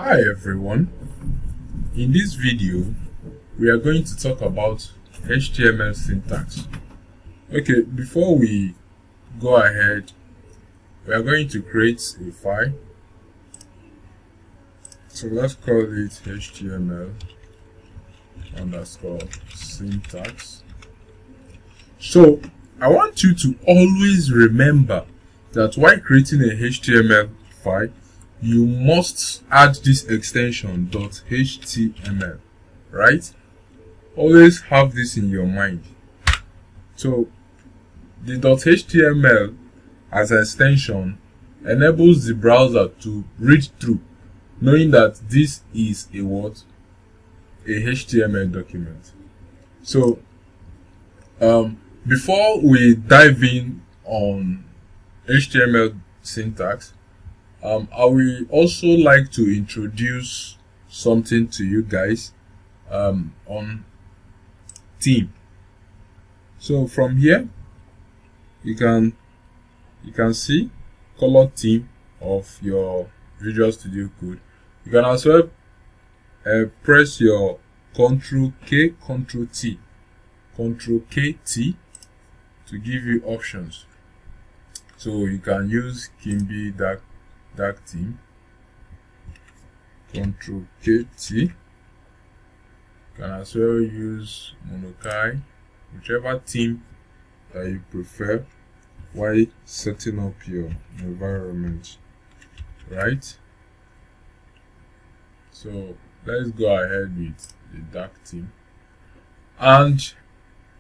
Hi everyone, in this video we are going to talk about HTML syntax. Okay, before we go ahead, we are going to create a file. So let's call it HTML underscore syntax. So I want you to always remember that while creating a HTML file, you must add this extension .html, right? Always have this in your mind. So the .html as an extension enables the browser to read through, knowing that this is a what? A HTML document. So before we dive in on HTML syntax, I will also like to introduce something to you guys on theme. So from here you can see color theme of your Visual Studio Code. You can as well press your Ctrl K, Ctrl T, Ctrl K T to give you options. So you can use Kimby dark theme, Ctrl K T. You can as well use Monokai, whichever theme that you prefer while setting up your environment, right? So let's go ahead with the dark theme. And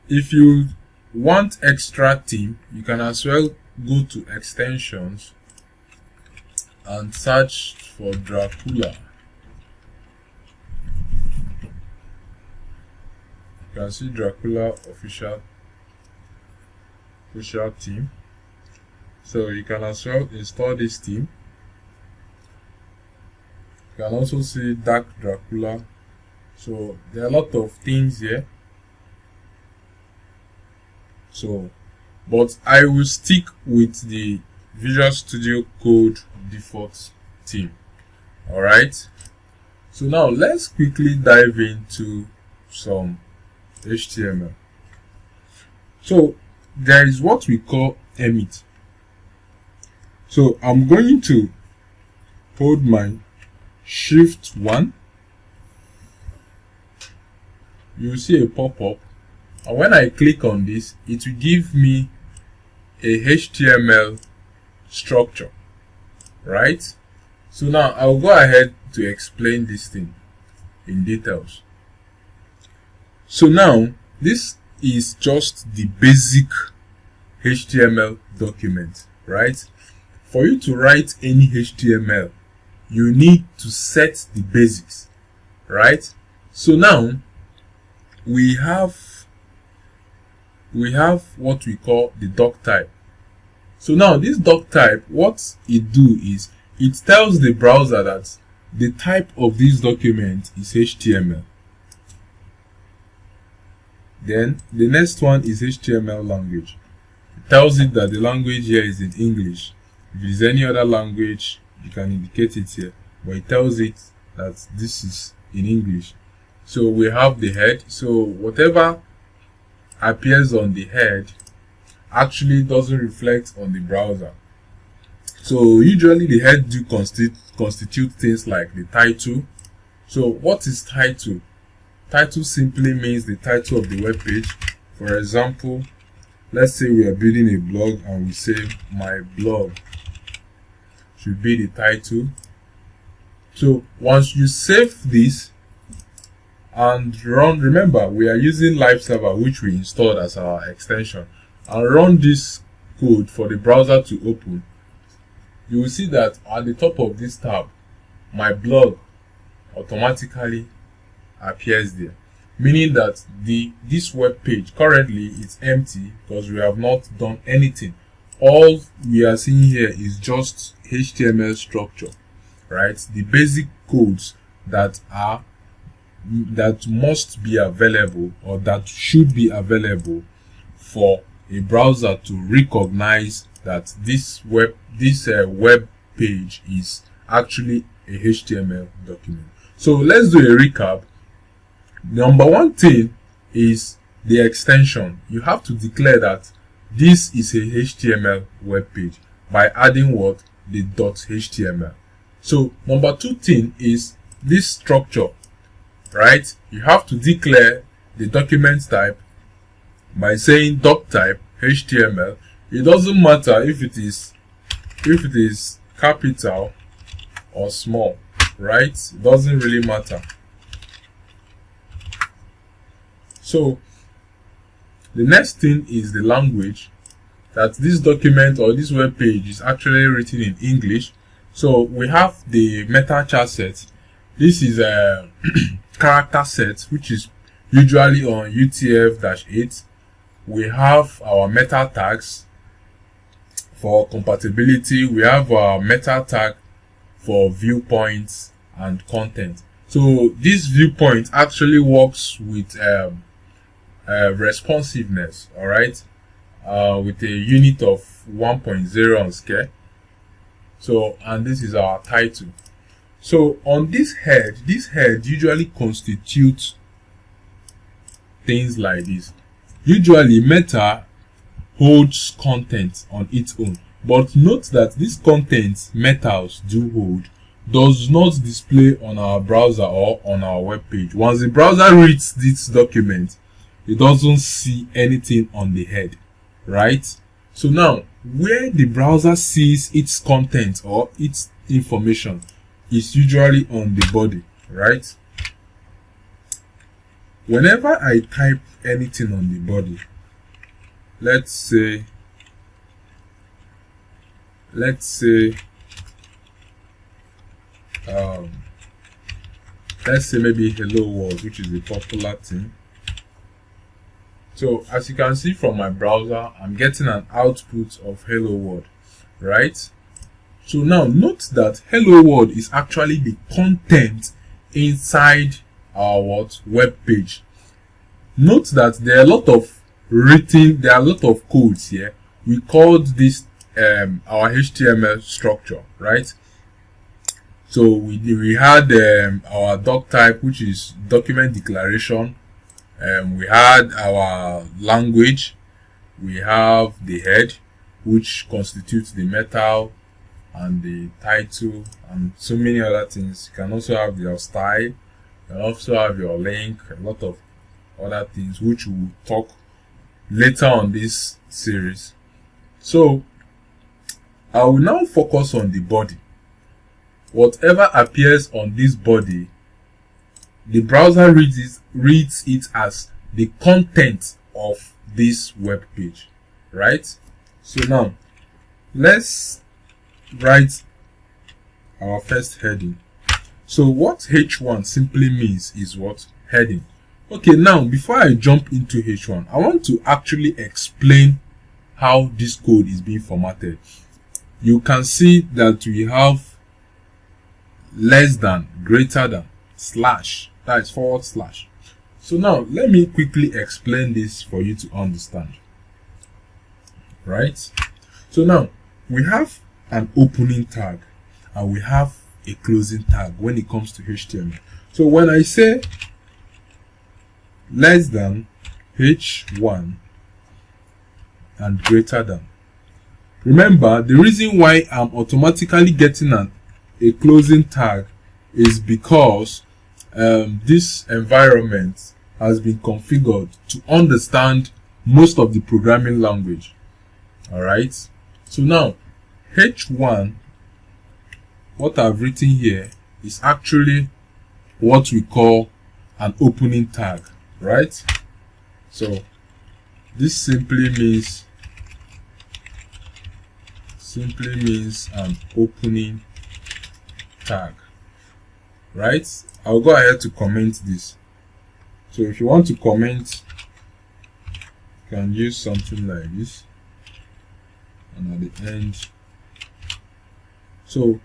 if you want extra theme, you can as well go to extensions and search for Dracula. You can see Dracula official theme. So you can as well install this theme. You can also see Dark Dracula. So there are a lot of things here. So, but I will stick with the Visual Studio Code default theme. Alright, so now let's quickly dive into some HTML. So there is what we call emit. So I'm going to hold my Shift 1. You will see a pop-up, and when I click on this, it will give me a HTML structure, right? So now I'll go ahead to explain this thing in details. So now this is just the basic HTML document, right? For you to write any HTML, you need to set the basics, right? So now we have what we call the doc type. So now this doc type, what it do is it tells the browser that the type of this document is HTML. Then the next one is HTML language. It tells it that the language here is in English. If it is any other language, you can indicate it here, but it tells it that this is in English. So we have the head. So whatever appears on the head actually doesn't reflect on the browser. So usually the head do constitute things like the title. So what is title? Title simply means the title of the web page. For example, let's say we are building a blog and we say my blog should be the title. So once you save this and run, remember we are using live server, which we installed as our extension, and run this code for the browser to open, you will see that at the top of this tab, my blog automatically appears there, meaning that this web page currently is empty because we have not done anything. All we are seeing here is just HTML structure, right? The basic codes that must be available, or that should be available for a browser to recognize that this web page is actually a HTML document. So let's do a recap. Number one thing is the extension. You have to declare that this is a HTML web page by adding what? The .html. So number two thing is this structure, right? You have to declare the document type by saying doc type HTML. It doesn't matter if it is capital or small, right? It doesn't really matter. So the next thing is the language, that this document or this web page is actually written in English. So we have the meta chart set. This is a character set which is usually on UTF-8. We have our meta tags for compatibility. We have our meta tag for viewpoints and content. So this viewpoint actually works with responsiveness, all right, with a unit of 1.0 on scale. So, and this is our title. So on this head usually constitutes things like this. Usually meta holds content on its own, but note that this content metas do hold does not display on our browser or on our web page. Once the browser reads this document, it doesn't see anything on the head, right? So now, where the browser sees its content or its information is usually on the body, right? Whenever I type anything on the body, let's say maybe hello world, which is a popular thing. So as you can see from my browser, I'm getting an output of hello world, right? So now note that hello world is actually the content inside our web page. Note that there are a lot of codes here. We called this our HTML structure, right? So we had our doc type, which is document declaration. We had our language. We have the head, which constitutes the meta and the title and so many other things. You can also have your style. You can also have your link, a lot of other things which we'll talk later on this series. So I will now focus on the body. Whatever appears on this body, the browser reads it as the content of this web page, right? So now let's write our first heading. So what H1 simply means is what? Heading. Okay, now before I jump into H1, I want to actually explain how this code is being formatted. You can see that we have less than, greater than, slash, that is forward slash. So now let me quickly explain this for you to understand, right? So now we have an opening tag and we have a closing tag when it comes to HTML. So when I say less than H1 and greater than, remember the reason why I'm automatically getting a closing tag is because this environment has been configured to understand most of the programming language. All right, so now H1, what I've written here is actually what we call an opening tag, right? So this simply means an opening tag, right? I'll go ahead to comment this. So if you want to comment, you can use something like this, and at the end. So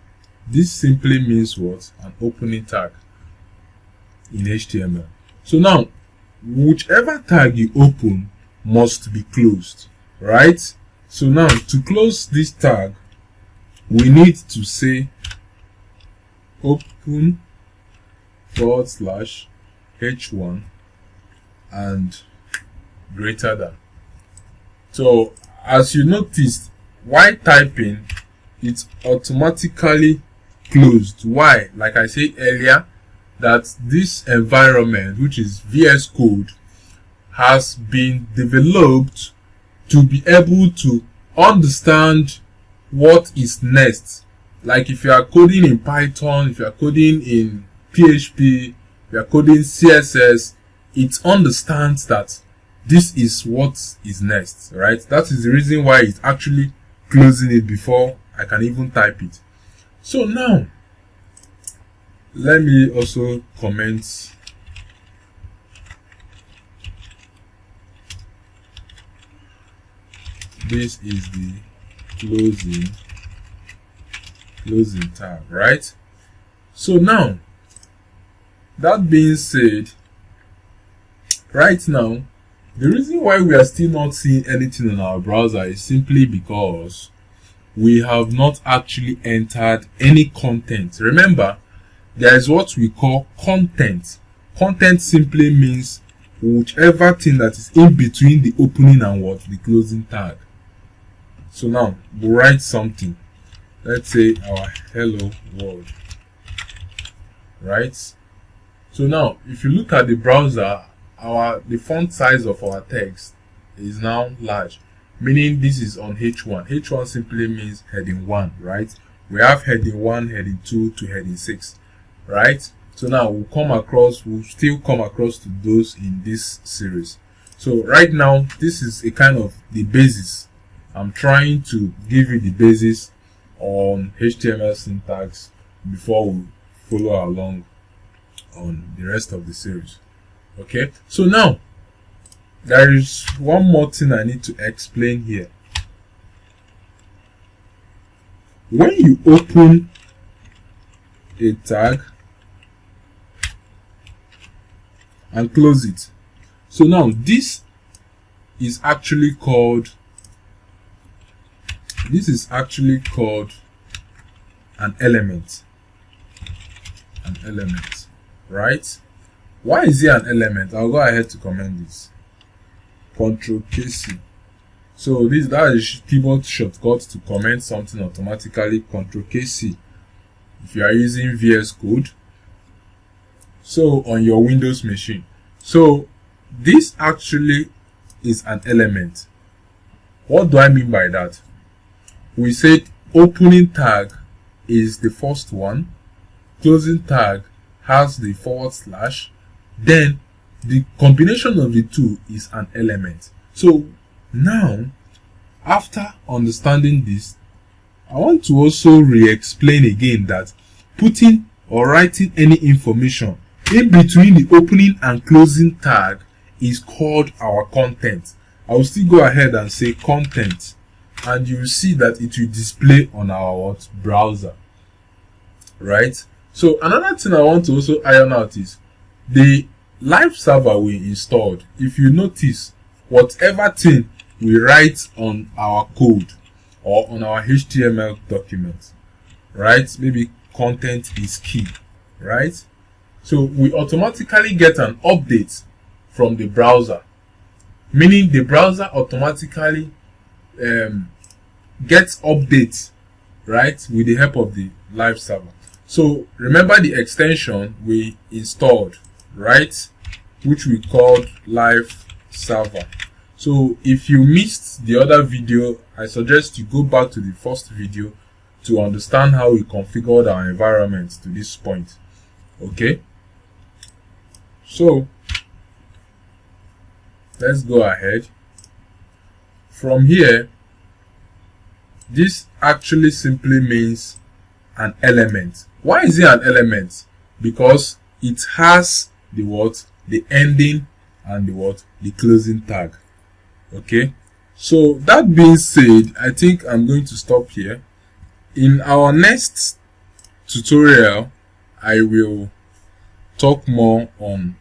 this simply means what? An opening tag in HTML. So now, whichever tag you open must be closed, right? So now to close this tag, we need to say open forward slash h1 and greater than. So as you noticed, while typing, it's automatically closed. Why? Like I said earlier, that this environment, which is VS Code, has been developed to be able to understand what is next. Like if you are coding in Python, if you are coding in PHP, if you are coding CSS, it understands that this is what is next, right? That is the reason why it's actually closing it before I can even type it. So now, let me also comment this is the closing tag, right? So now, that being said, right now, the reason why we are still not seeing anything on our browser is simply because we have not actually entered any content. Remember, there is what we call content. Content simply means whichever thing that is in between the opening and what? The closing tag. So now, we'll write something. Let's say our hello world. Right? So now, if you look at the browser, the font size of our text is now large, meaning this is on H1. H1 simply means heading 1, right? We have heading 1, heading 2 to heading 6, right? So now we'll still come across to those in this series. So right now, this is a kind of the basis. I'm trying to give you the basis on HTML syntax before we follow along on the rest of the series. Okay, so now there is one more thing I need to explain here. When you open a tag and close it, so now this is actually called an element. Right? Why is it an element? I'll go ahead to comment this. Ctrl KC. So that is keyboard shortcut to comment something automatically. Ctrl KC if you are using VS Code. So on your Windows machine. So this actually is an element. What do I mean by that? We said opening tag is the first one, closing tag has the forward slash, then the combination of the two is an element. So now, after understanding this, I want to also re-explain again that putting or writing any information in between the opening and closing tag is called our content. I will still go ahead and say content, and you will see that it will display on our browser, right? So another thing I want to also iron out is the live server we installed. If you notice, whatever thing we write on our code or on our HTML document, right? Maybe content is key, right? So we automatically get an update from the browser, meaning the browser automatically gets updates, right, with the help of the live server. So remember the extension we installed, right, which we called live server. So if you missed the other video, I suggest you go back to the first video to understand how we configured our environment to this point. Okay, so let's go ahead. From here, this actually simply means an element. Why is it an element? Because it has the what? The ending and the what? The closing tag. Okay, so that being said, I think I'm going to stop here. In our next tutorial, I will talk more on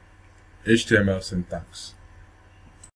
HTML syntax.